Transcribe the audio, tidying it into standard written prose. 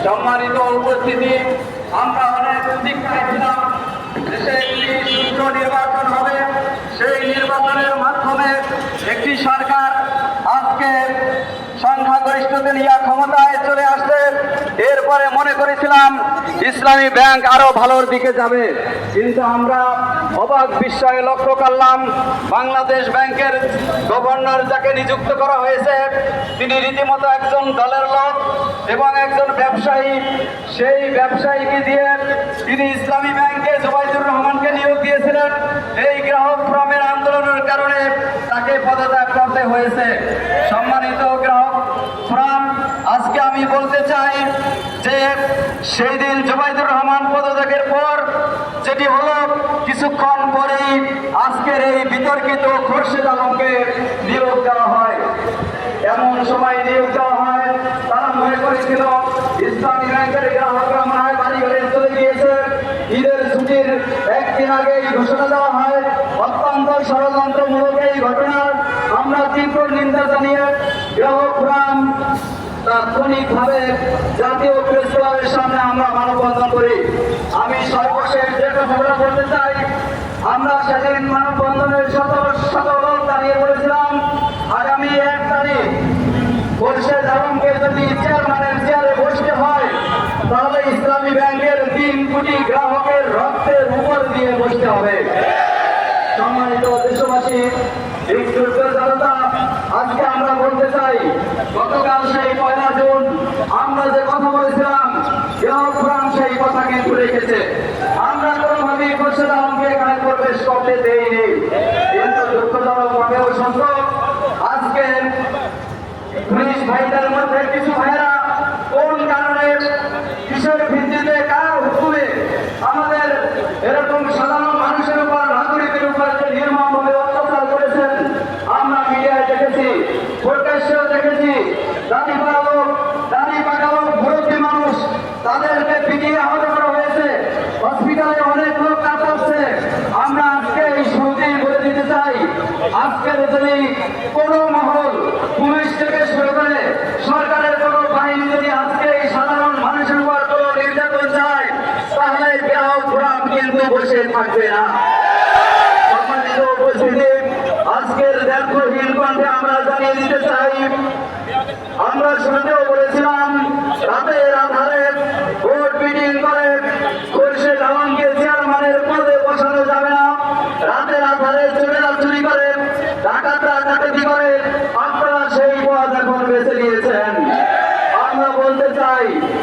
সম্মানিত উপস্থিতি, আমরা অনেক প্রতীক্ষায় ছিলাম দেশে একটি সুষ্ঠু নির্বাচন হবে। সেই নির্বাচনের মাধ্যমে একটি সরকার আজকে সংখ্যাগরিষ্ঠতা নিয়ে ক্ষমতায় চলে আসছে। এরপরে মনে করেছিলাম ইসলামী ব্যাংক আরো ভালোর দিকে যাবে, কিন্তু আমরা অবাক বিস্ময়ে লক্ষ্য করলাম বাংলাদেশ ব্যাংকের গভর্নর যাকে নিযুক্ত করা হয়েছে তিনি রীতিমতো একজন দলের লোক এবং একজন ব্যবসায়ী। সেই ব্যবসায়ীকে দিয়ে তিনি ইসলামী ব্যাংকে জুবাইদুর রহমানকে নিয়োগ দিয়েছিলেন। এই গ্রাহক ফোরামের আন্দোলনের কারণে তাকে পদত্যাগ করতে হয়েছে। সম্মানিত গ্রাহক ফোরাম, আজকে আমি বলতে চাই যে সেই দিন জুবাইদুর রহমান পদত্যাগের পর যেটি হলো, কিছুক্ষণ পরেই আজকের এই বিতর্কিত খোরশেদ আলমকে নিয়োগ দেওয়া হয়। এমন সময় নিয়োগ দেওয়া হয়, তারা মনে করেছিল ইসলামী ব্যাংকের গ্রাহকরা মনে হয় বাড়ি ঘরে চলে গিয়েছে। ঈদের ছুটির একদিন আগে ঘোষণা দেওয়া হয়। অত্যন্ত ষড়যন্ত্রমূলক এই ঘটনার আমরা তীব্র নিন্দা জানিয়ে গ্রাহক ফোরাম তাৎক্ষণিকভাবে জাতীয় প্রেস ক্লাবের সামনে আমরা মানববন্ধন করি। আমি সর্বশেষ যে কথাটা বলতে চাই, আমরা সেদিন মানববন্ধনের সকল দাঁড়িয়ে বলেছিলাম আগামী 1 তারিখ খোরশেদ আলমকে যদি চেয়ারম্যানের চেয়ারে বসতে হয় তাহলে ইসলামী ব্যাংকের 3 কোটি গ্রাহকের রক্তের উপর দিয়ে বসতে হবে। সম্মানিত দেশবাসী, জনতা, আজকে আমরা বলতে চাই গতকাল সেই 1 জুন আমরা যে কথা বলেছিলাম গ্রাহক ফোরাম সেই কথা কিন্তু রেখেছে। আমরা কোনোভাবেই খোরশেদ আলমকে এখানে প্রবেশ করতে দেইনি, কিন্তু দুঃখজনকভাবেও সত্য আজকে পুলিশ ভাইদের মধ্যে কিছু ভাইয়েরা কোন কারণে কিসের ভিত্তিতে কার হুকুমে আমাদের এরকম সাধারণ মানুষের উপর নাগরিকের উপর যে নির্মমভাবে অত্যাচার করেছেন আমরা মিডিয়ায় দেখেছি, প্রকাশ্যেও দেখেছি। দাড়ি পাকা লোক মুরব্বী মানুষ তাদেরকে পিটিয়ে আহত করা হয়েছে, হসপিটালে অনেক লোক কাটাচ্ছে। আমরা আজকে এই শুরুতেই বলে দিতে চাই, আজকের যদি কোনো মহল পুলিশ থেকে শুরু করে সরকারের কোনো বাহিনী যদি আজকে এই সাধারণ মানুষের উপর কোনো নির্যাতন চায় তাহলে গ্রাহক ফোরাম কিন্তু বসে থাকবে না। সম্মানিত উপস্থিতি, আজকের দ্ব্যর্থহীন কণ্ঠে আমরা জানিয়ে দিতে চাই, আমরা শুরুতেও বলেছিলাম রাতের আধারে